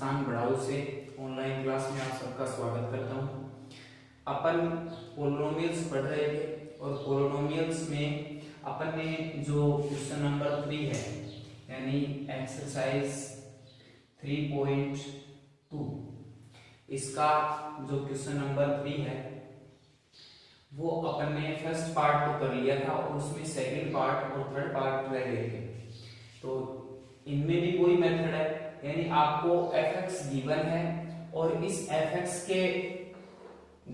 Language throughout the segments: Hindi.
संस्थान बढ़ाऊ से ऑनलाइन क्लास में आप सबका स्वागत करता हूं। अपन पोलिनोमियल्स पढ़ रहे थे और पोलिनोमियल्स में अपन ने जो क्वेश्चन नंबर 3 है यानी एक्सरसाइज 3.2 इसका जो क्वेश्चन नंबर 3 है वो अपन ने फर्स्ट पार्ट तो कर लिया था और उसमें सेकंड पार्ट और थर्ड पार्ट रह गए थे। तो इनमें भी कोई मेथड है, यानी आपको fx गिवन है और इस fx के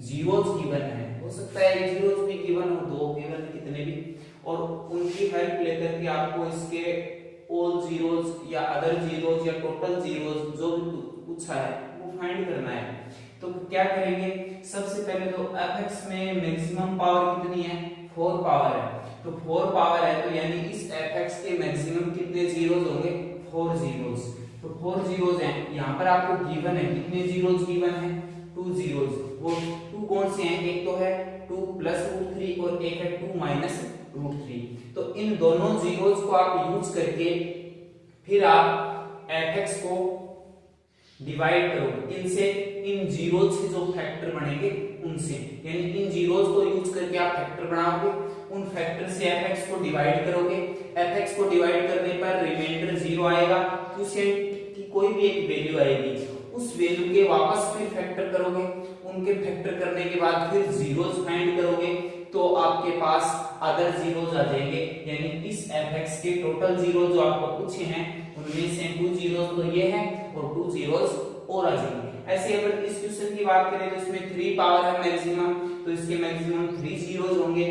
जीरोस गिवन है, हो सकता है जीरोस भी गिवन हो, दो गिवन कितने भी, और उनकी हेल्प लेकर के आपको इसके ऑल जीरोस या अदर जीरोस या टोटल जीरोस जो भी पूछा है वो फाइंड करना है। तो क्या करेंगे, सबसे पहले तो fx में मैक्सिमम पावर कितनी है, 4 पावर है। तो 4 पावर है तो यानी इस fx के मैक्सिमम कितने जीरोस होंगे, 4 जीरोस। तो 4 जीरोस हैं, यहाँ पर आपको गिवन है, कितने जीरोस गिवन है, 2 जीरोस। वो 2 कौन से हैं, एक तो है 2 प्लस रूट 3 और एक है 2 माइनस रूट 3। तो इन दोनों जीरोस को आप यूज करके फिर आप fx को डिवाइड करो इनसे, इन जीरोस से जो फैक्टर बनेंगे उनसे, यानी इन जीरोस को यूज करके आप फैक्टर बनाओगे, उन फैक्टर से fx को डिवाइड करोगे। fx को डिवाइड करने पर रिमाइंडर 0 आएगा, क्वोशिएंट की कोई भी एक वैल्यू आएगी, उस वैल्यू के वापस फिर फैक्टर करोगे, उनके फैक्टर करने के बाद फिर जीरोस फाइंड करोगे तो आपके पास अदर जीरोस आ जाएंगे, यानी इस fx के टोटल जीरो जो आपको पूछे हैं उनमें से 2 जीरोस तो ये है और 2 जीरोस और आ जाएंगे। ऐसे अगर इस क्वेश्चन की बात करें तो इसमें 3 पावर है मैक्सिमम, तो इसके मैक्सिमम 3 जीरोस होंगे,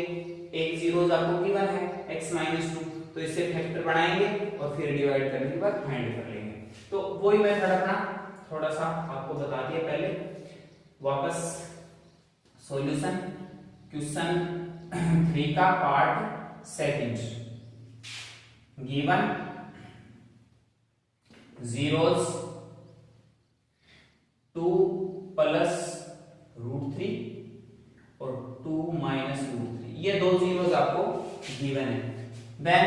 एक जीरोस आपको गिवन है x - 2, तो इससे फैक्टर बनाएंगे और फिर डिवाइड करने के बाद फाइंड कर लेंगे। तो वही मेथड अपना थोड़ा सा आपको बता दिया पहले। वापस सॉल्यूशन क्वेश्चन 3 का part second, given zeros 2 plus root 3 और 2 माइनस रूट 3, ये दो जीरोस आपको गिवन है। देन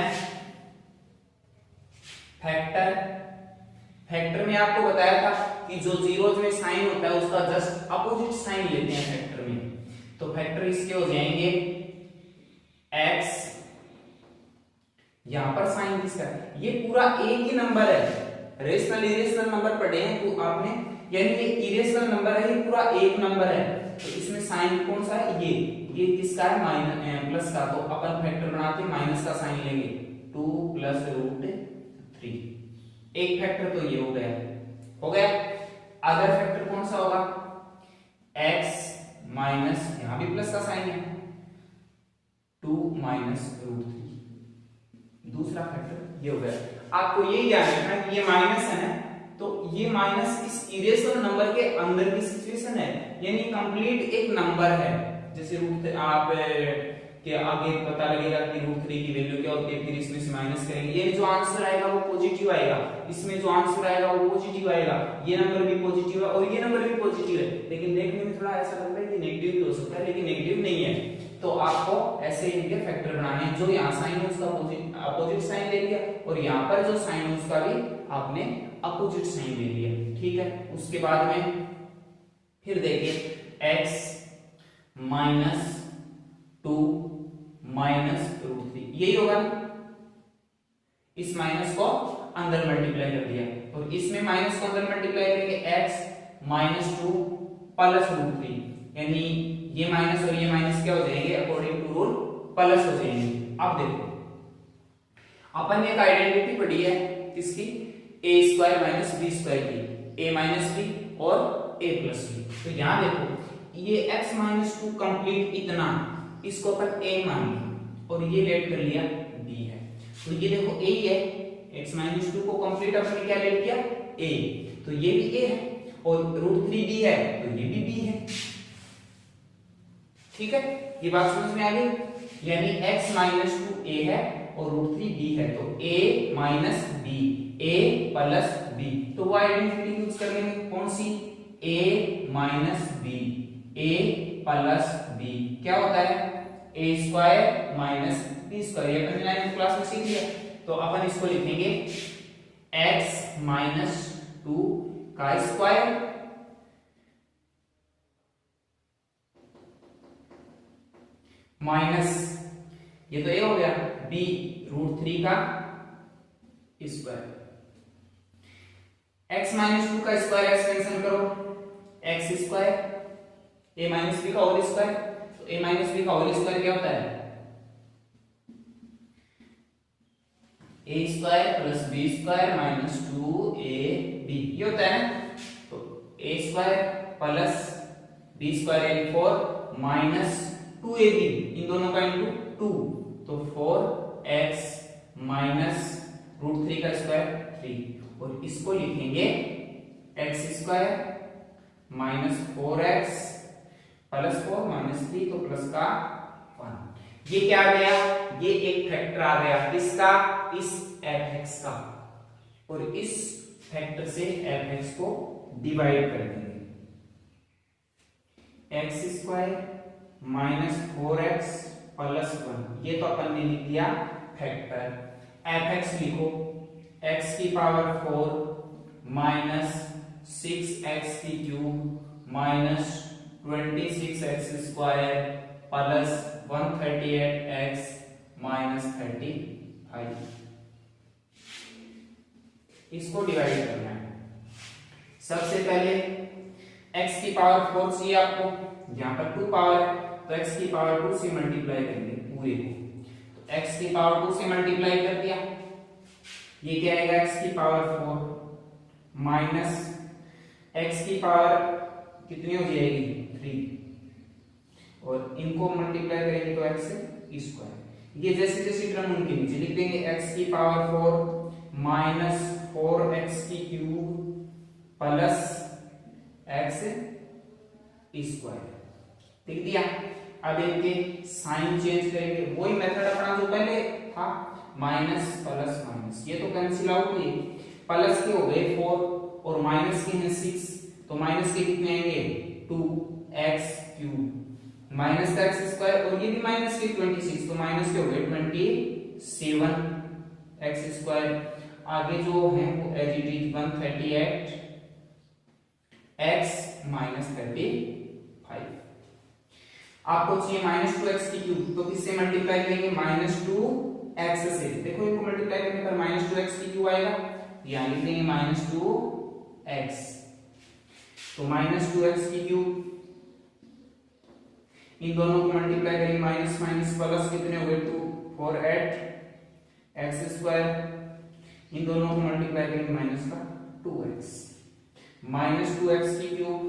फैक्टर में आपको बताया था कि जो जीरोस में साइन होता है उसका जस्ट अपोजिट साइन लेते हैं फैक्टर में। तो फैक्टर इसके हो जाएंगे x, यहां पर साइन किसका है, ये पूरा एक ही नंबर है, रेशनल इरेशनल नंबर पढ़े हैं तो आपने, यानी ये इरेशनल नंबर है, ये पूरा एक नंबर है, तो इसमें साइन कौन सा है, ये किसका है, माइनस प्लस का, तो अपन फैक्टर बनाते माइनस का साइन लेंगे, 2 प्लस रूट 3, एक फैक्टर तो ये हो गया। अदर फैक्टर कौन सा होगा, x माइनस, यहां भी प्लस का साइन है, 2 माइनस रूट 3, दूसरा फैक्टर ये हो गया। आपको यही ध्यान रखना है कि ये माइनस है ना, तो ये माइनस इस इरेशनल नंबर के अंदर की सिचुएशन है, यानी कंप्लीट एक नंबर है। जैसे रूट आप के आगे पता लगेगा कि रूट 3 की वैल्यू क्या होती है, फिर इसमें से माइनस करेंगे, ये जो आंसर आएगा वो पॉजिटिव आएगा, इसमें जो आंसर आएगा वो पॉजिटिव आएगा, ये नंबर भी पॉजिटिव है और ये नंबर भी पॉजिटिव है, लेकिन देखने में थोड़ा ऐसा लगता है कि नेगेटिव भी हो सकता है, लेकिन नेगेटिव नहीं है। तो आपको ऐसे इनके फैक्टर बनाने हैं, जो यहाँ साइन है उसका अपोजिट साइन ले लिया और यहाँ पर जो साइन है उसका भी आपने अपोजिट साइन ले लिया, ठीक है। उसके बाद में फिर देखिए x माइनस 2 माइनस रूट 3, यही होगा, इस माइनस को अंदर मल्टीप्लाई कर दिया और इसमें माइनस को अंदर मल्टीप्लाई करेंगे, x माइनस 2 प्लस रूट 3, यानी ये माइनस और ये माइनस क्या हो जाएंगे, अकॉर्डिंग टू रूल प्लस हो जाएंगे। अब देखो अपन ने एक आइडेंटिटी पढ़ी है किसकी, a square minus b square की, a माइनस b और a प्लस b। तो यहां देखो ये x माइनस 2 कंप्लीट इतना, इसको अपन a मान लिया और ये लेट कर लिया b है, तो ये देखो a ही है, x माइनस 2 को कंप्लीट अपन क्या लेट किया, a, तो ये भी a है और रूट 3 b है तो ये भी b है, ठीक है। ये बात समझ में आ गई, यानी x माइनस 2 a है और रूट 3 b है, तो a minus b, a plus b, तो वो आइडेंटिटी यूज कर लेंगे, कौन सी, a minus b, a plus b क्या होता है, a square minus b square, ये अपन 9th क्लास में सीख लिया। तो अपन इसको लिखेंगे x माइनस 2 का स्क्वायर माइनस ये तो ये हो गया b √3 का स्क्वायर, x माइनस 2 का स्क्वायर x कैंसिल करो x square, a minus b का होल स्क्वायर, तो a माइनस b का होल स्क्वायर क्या होता है a square plus b square minus 2ab ये होता है ना। तो a square plus b square यानी 4 माइनस 2ab इन दोनों का इंटू 2 तो 4x माइनस √3 का स्क्वायर 3 और इसको लिखेंगे x square minus 4x plus 4 minus 3 तो प्लस का 1। ये क्या आ गया, ये एक फैक्टर आ गया किसका, इस fx का, और इस फैक्टर से fx को डिवाइड कर देंगे। x square minus 4x plus 1 ये तो अपन ने लिख दिया फैक्टर। fx लिखो x की पावर 4 माइनस 6x की cube minus 26x square plus 138x minus 35 इसको डिवाइड करना है। सबसे पहले x की पावर 4 चाहिए आपको, यहां पर 2 पावर है तो x की पावर 2 से मल्टीप्लाई करेंगे पूरे को, तो x की पावर 2 से मल्टीप्लाई कर दिया, ये क्या आएगा x की पावर 4 माइनस x की पावर कितनी हो जाएगी 3 और इनको मल्टीप्लाई करेंगे तो x स्क्वायर, ये जैसे जैसे टर्म उनके नीचे लिख देंगे x की पावर 4 माइनस 4x की क्यूब प्लस x स्क्वायर लिख दिया। अब इनके साइन चेंज करेंगे, वही मेथड अपना जो पहले था माइनस प्लस माइनस, ये तो कैंसिल आउट हुए, प्लस के हो गए 4 और माइनस के हैं 6 तो माइनस के कितने आएंगे 2x क्यूब माइनस का x स्क्वायर और ये भी माइनस के 26 तो माइनस के हो गए 27x स्क्वायर। आगे जो है वो as it is 138 x minus 35। आपको चाहिए माइनस 2x की क्यूब, तो किससे मल्टीप्लाई करेंगे माइनस 2x से, देखो इनको मल्टीप्लाई करने पर माइनस 2x की क्यूब आएगा, यहां लिख देंगे माइनस 2x, तो माइनस 2x की क्यूब इन दोनों को मल्टीप्लाई करेंगे माइनस माइनस प्लस कितने हो गए 2 4 8 x स्क्वायर, इन दोनों को मल्टीप्लाई करेंगे माइनस का 2x माइनस 2x की cube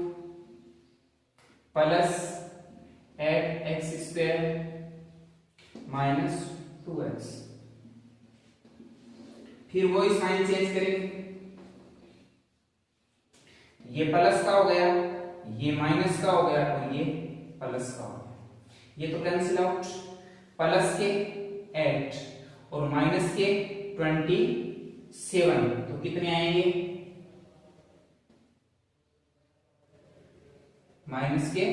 plus 8x square minus 2x, फिर वही साइन चेंज करेंगे, ये प्लस का हो गया, ये माइनस का हो गया और ये प्लस का हो गया, ये तो कैंसिल आउट, प्लस के 8 और माइनस के 27 तो कितने आएंगे माइनस के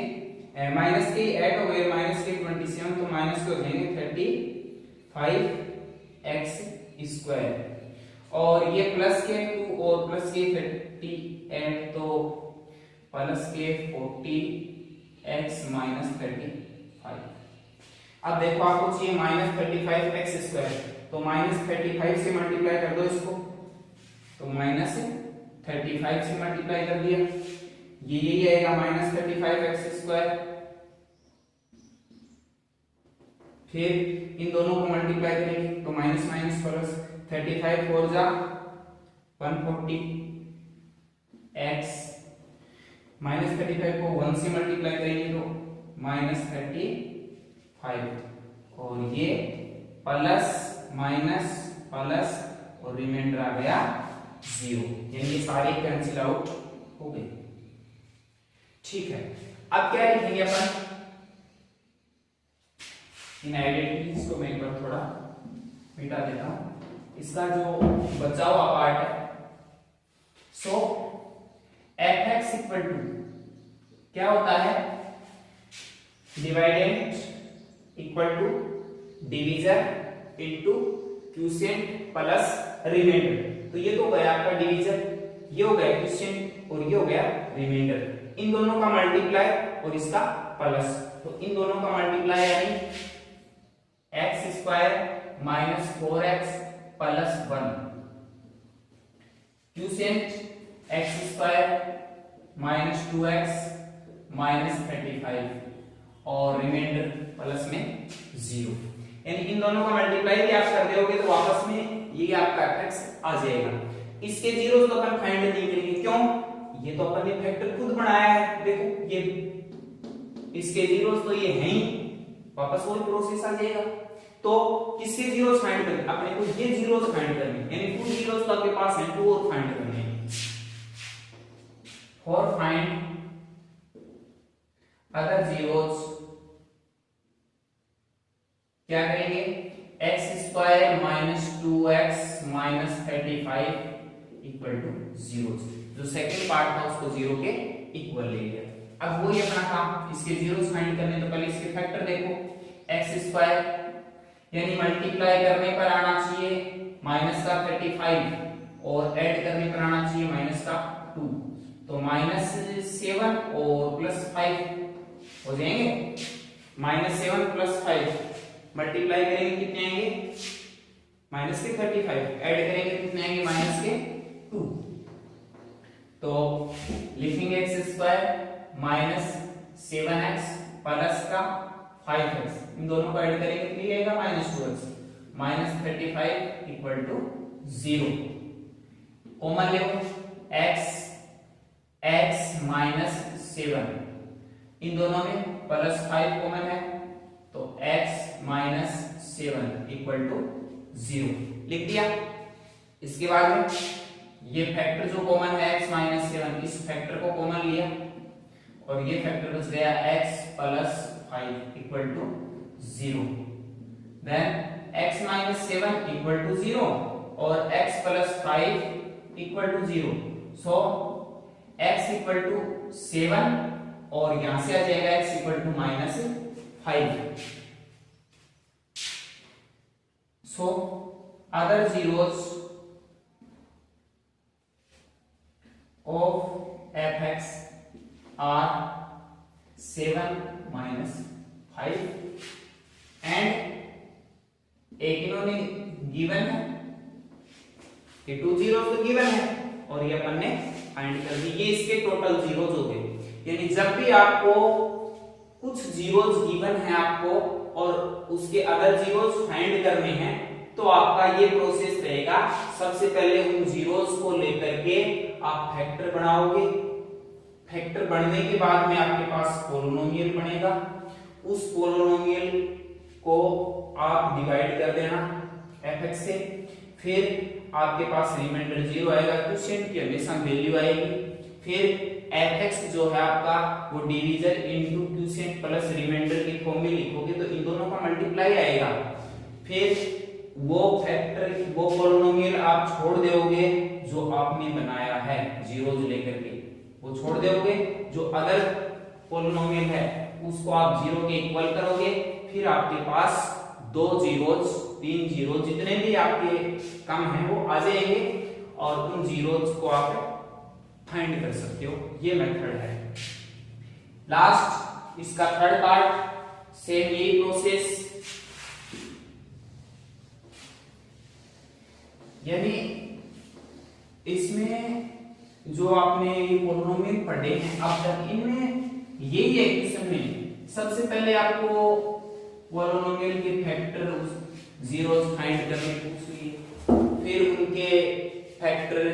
8 हो गए माइनस के 27 तो माइनस के हो जाएंगे 35x स्क्वायर और ये प्लस के 2 और प्लस के 38 तो प्लस के 40x माइनस 35। अब देखो आपको चाहिए माइनस 35x स्क्वायर, तो माइनस 35 से मल्टीप्लाई कर दो इसको, तो माइनस 35 से मल्टीप्लाई कर दिया, ये यही आएगा माइनस 35x स्क्वायर, फिर इन दोनों को मल्टीप्लाई करेंगे तो माइनस माइनस प्लस 35 4 जा 140 x माइनस 35 को 1 से मल्टीप्लाई करेंगे तो माइनस 35 और ये प्लस माइनस प्लस और रिमाइंडर आ गया 0, यानी ये सारे कैंसिल आउट हो गए। ठीक है, अब क्या लिखेंगे अपन इन आइडेंटिटीज को मैं एक बार थोड़ा मिटा देता हूं, इसका जो बचा हुआ पार्ट है, सो fx इक्वल टू क्या होता है dividend equal to divisor into quotient plus remainder, तो ये तो गया आपका डिवीजर, ये हो गया क्वोशिएंट और ये हो गया रिमाइंडर। इन दोनों का मल्टीप्लाई और इसका प्लस, तो इन दोनों का मल्टीप्लाई यानी x square minus 4x plus 1 quotient x square minus 2x minus 35 और रिमाइंडर प्लस में 0। यानी इन दोनों का मल्टीप्लाई भी आप कर दोगे तो वापस में ये आपका fx आ जाएगा। इसके जीरोस तो अपन फाइंड नहीं करेंगे, क्यों? ये तो अपन ने फैक्टर खुद बनाया है, देखो ये इसके जीरोस तो ये हैं ही, वापस वही प्रोसेस आ जाएगा। तो किसके जीरोस फाइंड करने? अपने को ये जीरोस फाइंड करने, यानी 2 जीरोस तो आपके पास हैं, 2 और फाइंड करने हैं। फॉर फाइंड अदर जीरोस क्या करेंगे? X square minus 2x minus 35 equal to 0। जो सेकंड पार्ट था उसको 0 के इक्वल ले लिया। अब वही अपना काम, इसके जीरोस फाइंड करने तो पहले इसके फैक्टर देखो। एक्स स्क्वायर यानी मल्टीप्लाई करने पर आना चाहिए माइनस का 35 और ऐड करने पर आना चाहिए माइनस का 2, तो माइनस 7 और प्लस 5 हो जाएंगे। माइनस 7 प्लस 5 मल्टीप्लाई करेंगे कितने आएंगे? माइनस के 35, ऐड करेंगे कितने आएंगे? माइनस के 2। तो लिखेंगे x square minus 7x plus का 5x, इन दोनों को ऐड करेंगे तो ये आएगा minus 2x minus 35 equal to 0। Common ले x माइनस 7, इन दोनों में प्लस 5 कॉमन है तो x माइनस 7 इक्वल टू 0 लिख दिया। इसके बाद में ये फैक्टर जो कॉमन है x माइनस 7, इस फैक्टर को कॉमन लिया और ये फैक्टर बच गया x plus 5 equal to 0। Then x minus 7 equal to 0 और x plus 5 equal to 0। So x equal to 7 और यहां से आ जाएगा x equal to minus 5। So other zeros of fx are 7 minus 5 and एक इन्होंने गिवन है, ये 2 जीरो तो गिवन है और ये अपन ने फाइंड कर दी। ये इसके टोटल जीरोज हो गए। यानी जब भी आपको कुछ जीरोज गिवन है आपको और उसके अदर जीरोज फाइंड करने हैं तो आपका ये प्रोसेस रहेगा। सबसे पहले उन जीरोज को लेकर के आप फैक्टर बनाओगे, फैक्टर बनने के बाद में आपके पास पोलिनोमियल बनेगा, उस पोलिनोमियल को आप डिवाइड कर देना fx से, फिर आपके पास रिमाइंडर 0 आएगा, क्वोशिएंट की हमेशा वैल्यू आएगी, फिर fx जो है आपका वो division into quotient plus remainder के फॉर्म में लिखोगे तो इन दोनों का मल्टीप्लाई आएगा, फिर वो फैक्टर वो पोलिनोमियल आप छोड़ दोगे जो आपने बनाया है जीरोज लेकर के, वो छोड़ दोगे, जो अदर पोलिनोमियल है उसको आप 0 के इक्वल करोगे, फिर आपके पास 2 जीरोज 3 जीरोज जितने भी आपके कम हैं वो आ जाएंगे और उन जीरोज को आप फाइंड कर सकते हो। ये मेथड है। लास्ट इसका थर्ड पार्ट, सेम यही प्रोसेस, यानी इसमें जो आपने ये पोलिनोमियल पढ़े हैं अब तक, इनमें यही है क्वेश्चन में सबसे पहले आपको पोलिनोमियल के फैक्टर जीरोस फाइंड करने पूछ लिए, फिर उनके फैक्टर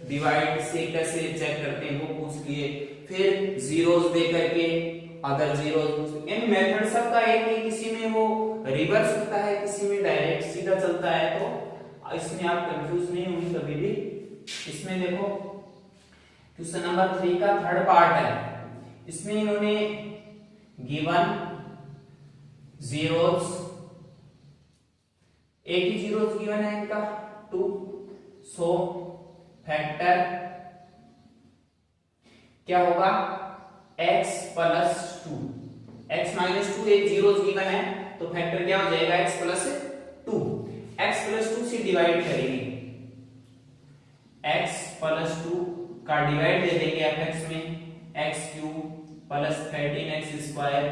डिवाइड से कैसे चेक करते हैं वो पूछ लिए, फिर जीरोस दे करके अदर जीरोस। इन मेथड सबका एक ही, किसी में वो रिवर्स होता है, किसी में डायरेक्ट सीधा चलता है, तो इसमें आप कंफ्यूज नहीं होंगे कभी भी। इसमें देखो क्वेश्चन नंबर 3 का थर्ड पार्ट है, इसमें इन्होंने गिवन जीरोस, एक ही जीरोस गिवन है इनका 2, सो फैक्टर क्या होगा x प्लस 2, x माइनस 2 एक जीरोस गिवन है तो फैक्टर क्या हो जाएगा x प्लस 2, x प्लस 2 से डिवाइड करेंगे, x प्लस 2 का डिवाइड दे देंगे fx में, x cube plus 13x square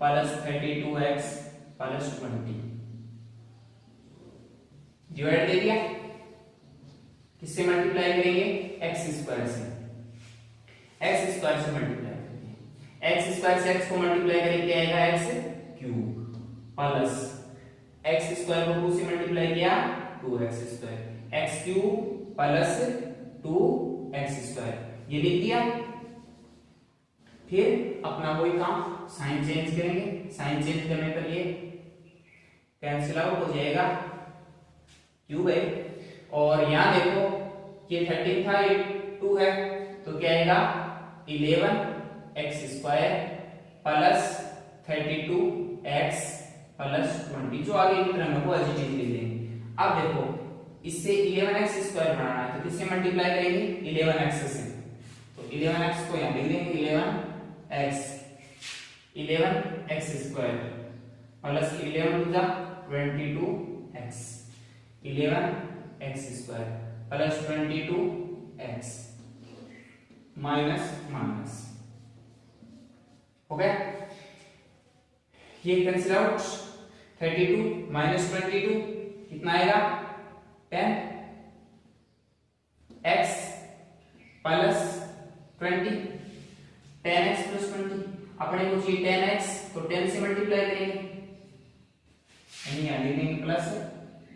plus 32x plus 20 divide दे दिया। किससे मल्टीप्लाई करेंगे? x स्क्वायर से, x स्क्वायर से मल्टीप्लाई करेंगे। x स्क्वायर से x को मल्टीप्लाई करेंगे क्या आएगा? x cube plus x square को 2 से मल्टीप्लाई किया 2x square, x cube plus 2x square, ये लिख दिया। फिर अपना वही काम साइन चेंज करेंगे, साइन चेंज करने पर ये कैंसिल आउट हो जाएगा, क्यूब है। और यहां देखो ये 13 था, ये 2 है, तो क्या आएगा? 11x square plus 32x plus 20, जो आगे की तरह में वो ऐसी चीज लिख देंगे। अब देखो इससे 11x स्क्वायर बनाना है तो किससे मल्टीप्लाई करेंगे? 11x से, तो 11x को यहां लिख देंगे 11x square plus 11 to 22x, 11x square plus 22x minus minus हो गया। ये कैंसिल आउट, 32 माइनस 22 कितना आएगा? 10 x प्लस 20, 10x प्लस 20, अपने को चाहिए 10x, तो 10 से मल्टीप्लाई करेंगे, यानी यहां लिख देंगे प्लस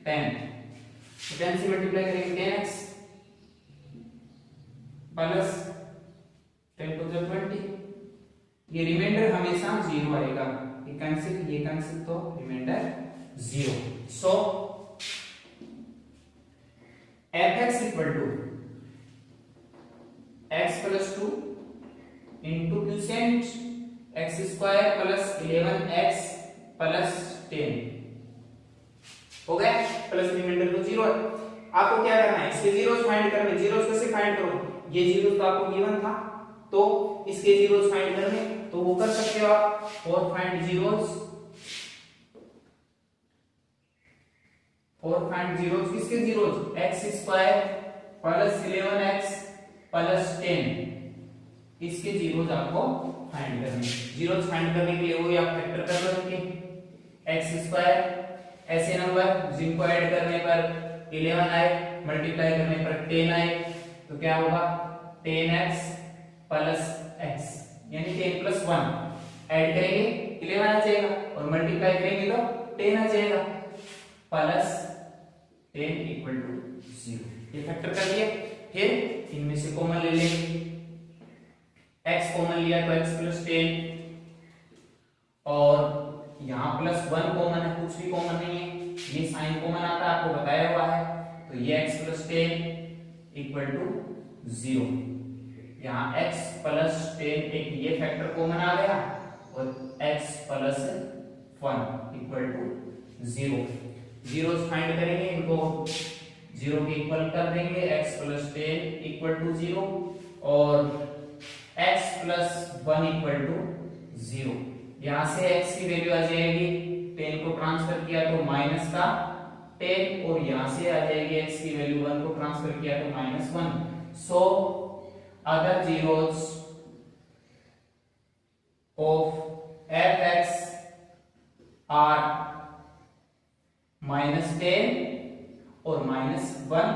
10, तो 10 से मल्टीप्लाई करेंगे 10x प्लस 10 टू द 20, ये रिमाइंडर हमेशा 0 आएगा, ये कैंसिल तो remainder 0। So fx equal to x plus 2 into quotient x square plus 11x plus 10 हो गया, प्लस रिमाइंडर तो 0 है। आपको क्या करना है? इसके जीरोस फाइंड करने। जीरोस कैसे फाइंड करो? ये जीरोस तो आपको गिवन था, तो इसके जीरोस फाइंड करने तो वो कर सकते हो आप, और फाइंड जीरोस, और फाइंड जीरोस, किसके zeros? x square plus 11x plus 10, इसके जीरोस आपको फाइंड करने। जीरोस फाइंड करने के लिए वो आप फैक्टर कर लेंगे, x स्क्वायर ऐसे नंबर जिनको ऐड करने पर 11 आए, मल्टीप्लाई करने पर 10 आए, तो क्या होगा? 10x प्लस x, यानी 10 प्लस 1 ऐड करेंगे 11 आ जाएगा, और मल्टीप्लाई करेंगे तो 10 आ जाएगा, प्लस 10 इक्वल टू 0। ये फैक्टर कर दिया। फिर इनमें से कॉमन ले लेंगे, x कॉमन लिया तो x प्लस 10, और यहाँ प्लस 1 कॉमन है, कुछ भी कॉमन नहीं है, ये साइन कॉमन आता है, आपको बताया हुआ है, तो ये x प्लस 10 इक्वल टू 0। यहाँ x प्लस 10 एक ये फैक्टर कॉमन आ गया, और x plus 1 equal to 0। Zeros find करेंगे, इनको 0 के इक्वल कर देंगे, x प्लस 10 इक्वल टू 0 और x प्लस 1 इक्वल टू 0। यहां से x की वैल्यू आ जाएगी, 10 को ट्रांसफर किया तो माइनस का 10, और यहां से आ जाएगी x की वैल्यू 1 को ट्रांसफर किया तो minus 1। So other zeros of fx are minus 10 और माइनस 1,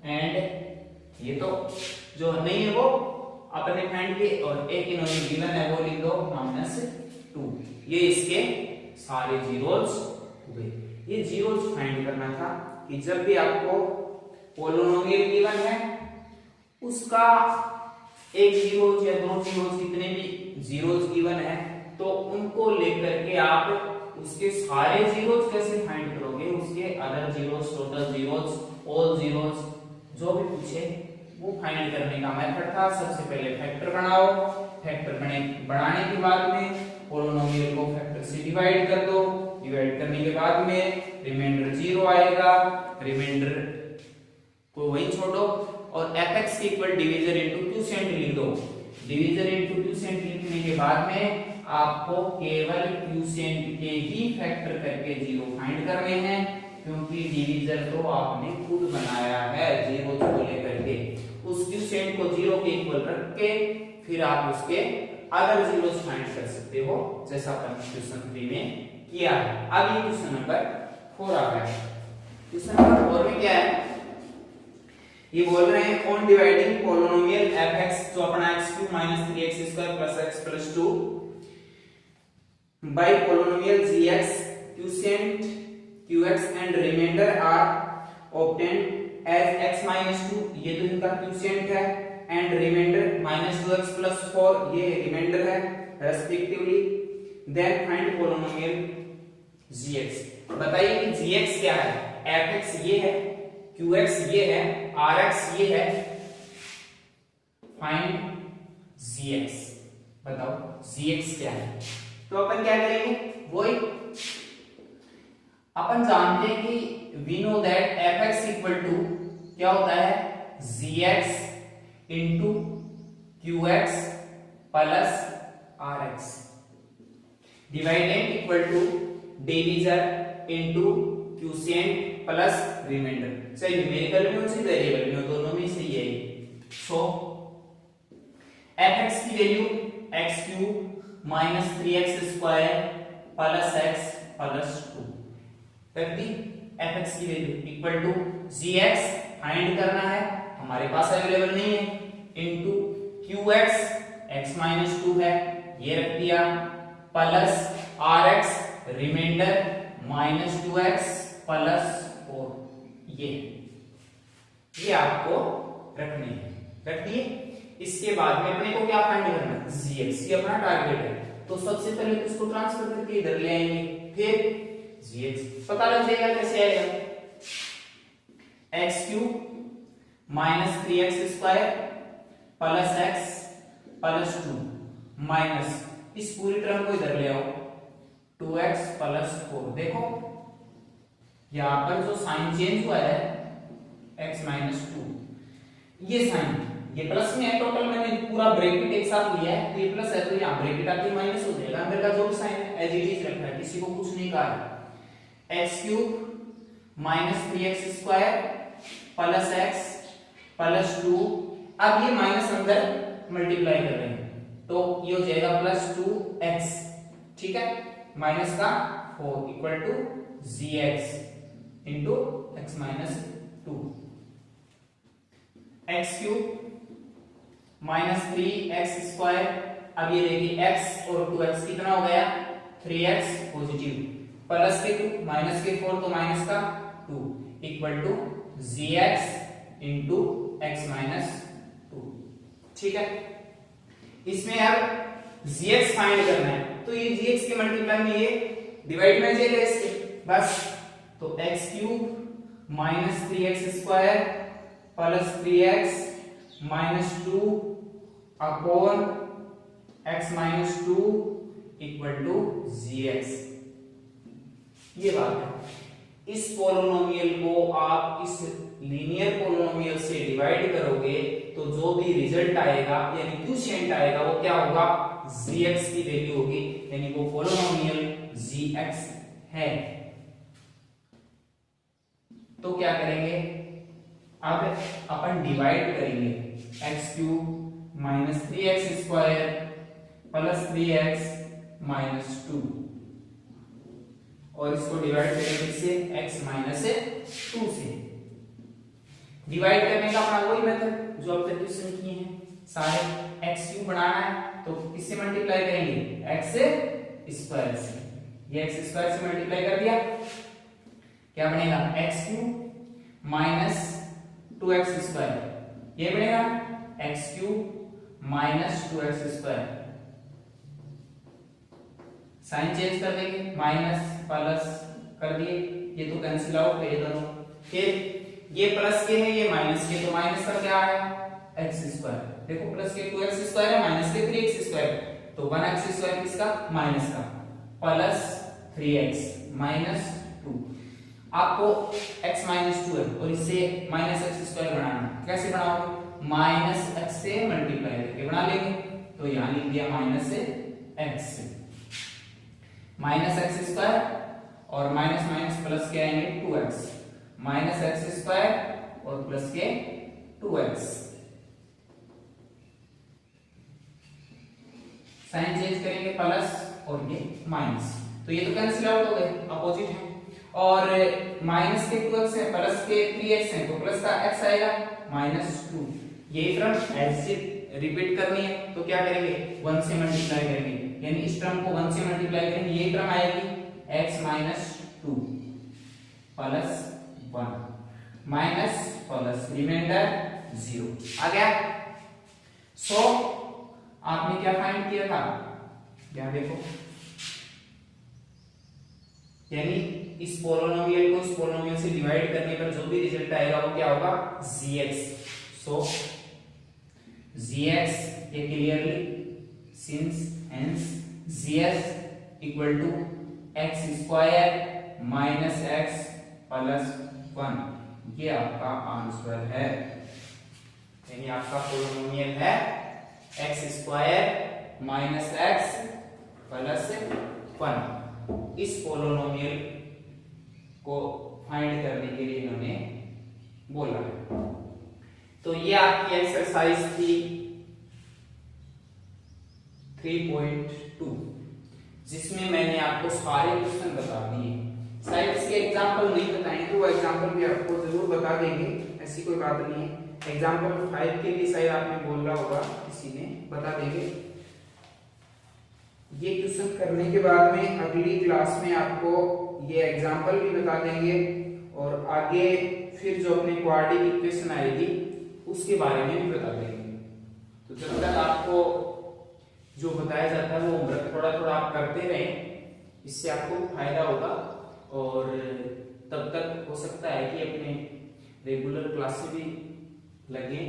एंड ये तो जो नहीं है वो अपने फाइंड के, और एक इन्होंने गिवन है वो लिख दो -2। ये इसके सारे जीरोस हुए। ये जीरोस फाइंड करना था कि जब भी आपको पोलिनोमियल गिवन है उसका एक जीरोस या दो जीरोस, जितने भी जीरोस गिवन है, तो उनको लेकर के आप उसके सारे जीरोस कैसे फाइंड करोगे, उसके other zeros, total zeros, all zeros, जो भी पूछे वो फाइंड करने का मेथड था। सबसे पहले फैक्टर बनाओ, फैक्टर बनाने के बाद में पोलिनोमियल को फैक्टर से डिवाइड कर दो, डिवाइड करने के बाद में रिमाइंडर 0 आएगा, रिमाइंडर को वहीं छोड़ो, और fx के इक्वल डिवीजर इनटू क्यूसेंट लिख दो। डिवीजर इनटू क्यूसेंट लिखने के बाद में आपको केवल क्यूसेंट के ही फैक्टर करके 0 फाइंड करने हैं, क्योंकि डिवीजर तो आपने खुद बनाया है जीरो को लेकर के, उस क्वोशिएंट को जीरो के इक्वल रख के फिर आप उसके अदर जीरोस फाइंड कर सकते हो, जैसा अपन क्वेश्चन 3 में किया है। अब ये क्वेश्चन नंबर 4 आ गया। क्वेश्चन नंबर 4 में क्या है, ये बोल रहे हैं ऑन डिवाइडिंग पोलिनोमियल fx जो अपना x³ - 3x² + x + 2 by polynomial gx, quotient qx and remainder are obtained as x - 2, ये तो इनका क्वोशिएंट है, and remainder -2x + 4 ये रिमाइंडर है respectively, then find polynomial gx। बताइए कि gx क्या है, fx ये है, qx ये है, rx ये है, फाइंड gx। बताओ gx क्या है। तो अपन क्या करेंगे, वही अपन जानते हैं कि we know that fx equal to क्या होता है, gx into qx plus rx, dividend equal to divisor into quotient plus remainder, चाहे न्यूमेरिकल में हो चाहे वेरिएबल में हो, दोनों में से ये है। सो fx की value x³ - 3x² plus x plus 2 रख दी, fx की value equal to gx find करना है, हमारे पास अवेलेबल नहीं है, इनटू qx x - 2 है ये रख दिया, plus rx reminder -2x plus 4 ये आपको रखने हैं, रख दिए। इसके बाद में अपने को क्या फाइंड करना है, gx, ये अपना टारगेट है, तो सबसे पहले तो इसको ट्रांसफर करके इधर ले आएंगे, फिर gx पता लग जाएगा कैसे आएगा, x³ - 3x² plus x plus 2 minus इस पूरी टर्म को इधर ले आओ 2x प्लस 4। देखो यहां पर जो साइन चेंज हुआ है x - 2, ये साइन ये प्लस में है, टोटल मैंने पूरा ब्रैकेट एक साथ लिया है, तो ये प्लस है तो यहाँ ब्रैकेट आके माइनस हो जाएगा, अंदर का जो भी साइन है एज इट इज रखना है, किसी को कुछ नहीं कहा है। x³ - 3x² plus x plus 2, अब ये माइनस अंदर मल्टीप्लाई कर रहे हैं तो ये हो जाएगा प्लस 2x, ठीक है, माइनस का 4 equal to gx into x - 2, x³ - 3x², अब ये देखिए x और 2x कितना हो गया, 3x पॉजिटिव, प्लस के 2 माइनस के 4 तो माइनस का 2 equal to gx into x - 2, ठीक है। इसमें अब gx फाइंड करना है, तो ये gx के मल्टीप्लाई में ये डिवाइड में जाएगा इसके बस, तो x³ - 3x² plus 3x - 2 upon x - 2 equal to gx, ये बात है। इस पोलिनोमियल को आप इस लीनियर पोलिनोमियल से डिवाइड करोगे तो जो भी रिजल्ट आएगा यानी क्वोशिएंट आएगा वो क्या होगा, gx की वैल्यू होगी, यानी वो पोलिनोमियल gx है। तो क्या करेंगे, अब अपन डिवाइड करेंगे x³ - 3x² प्लस 3x - 2 और इसको डिवाइड करेंगे इससे x - 2 से। डिवाइड करने का अपना वही मेथड जो अब तक क्वेश्चन किए हैं सारे, x³ बनाना है तो किससे मल्टीप्लाई करेंगे, x स्क्वायर से, ये x स्क्वायर से मल्टीप्लाई कर दिया, क्या बनेगा x³ - 2x², ये बनेगा x³ - 2x², साइन चेंज कर देंगे, माइनस प्लस कर दिए, ये तो कैंसिल आउट है ये दोनों, फिर ये प्लस के है ये माइनस के, तो माइनस का क्या आया x², देखो प्लस के 2x² है, माइनस के 3x², तो 1x² किसका, माइनस का, प्लस 3x - 2, आपको x - 2 है और इससे -x² बनाना, कैसे बनाओगे, -x से मल्टीप्लाई करके बना लेंगे, तो यहां लिख दिया -x से -x² और माइनस माइनस प्लस के आएंगे 2x, माइनस एक्स स्क्वायर और प्लस के 2x। साइन चेंज करेंगे प्लस और ये माइनस, तो ये तो कैंसिल आउट हो गए, अपोजिट है। और माइनस के 2x है, प्लस के 3x है, तो प्लस का x आएगा -2। यही टर्म ऐसे रिपीट करनी है, तो क्या करेंगे 1 से मल्टीप्लाई करेंगे, यानी इस टर्म को 1 से मल्टीप्लाई करेंगे, ये टर्म आएगी x -2 plus 1 minus plus remainder 0 आ गया। सो आपने क्या फाइंड किया था, यहां देखो, यानी इस पोलिनोमियल को इस पोलिनोमियल से डिवाइड करने पर जो भी रिजल्ट आएगा वो क्या होगा gx। सो gx ये clearly since hence gx equal to x square minus x plus 1, ये आपका आंसर है, यानी आपका पोलिनोमियल है x square minus x plus 1। इस पोलिनोमियल को फाइंड करने के लिए इन्होंने बोला है। तो ये आपकी एक्सरसाइज थी 3.2, जिसमें मैंने आपको सारे क्वेश्चन बता दिए। शायद इसके एग्जाम्पल नहीं बताएंगे तो वो एग्जाम्पल भी आपको जरूर बता देंगे, ऐसी कोई बात नहीं है। एग्जाम्पल 5 के लिए शायद आपने बोला होगा, किसी ने बता देंगे। ये क्वेश्चन करने के बाद में अगली क्लास में आपको ये एग्जाम्पल भी बता देंगे और आगे फिर जो अपने क्वाड्रेटिक इक्वेशन आएगी उसके बारे में भी बता देंगे। तो जब तक आपको जो बताया जाता है वो थोड़ा थोड़ा आप करते रहें, इससे आपको फायदा होगा और तब तक हो सकता है कि अपने रेगुलर क्लास भी लगे।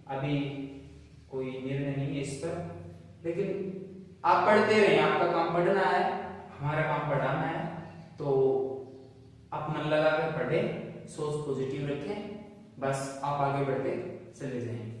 अभी कोई निर्णय नहीं है इस पर, लेकिन आप पढ़ते रहें, आपका काम पढ़ना है, हमारा काम पढ़ाना है, तो आप मन लगा कर पढ़ें, सोच पॉजिटिव रखें, बस आप आगे बढ़ते चले जाएं।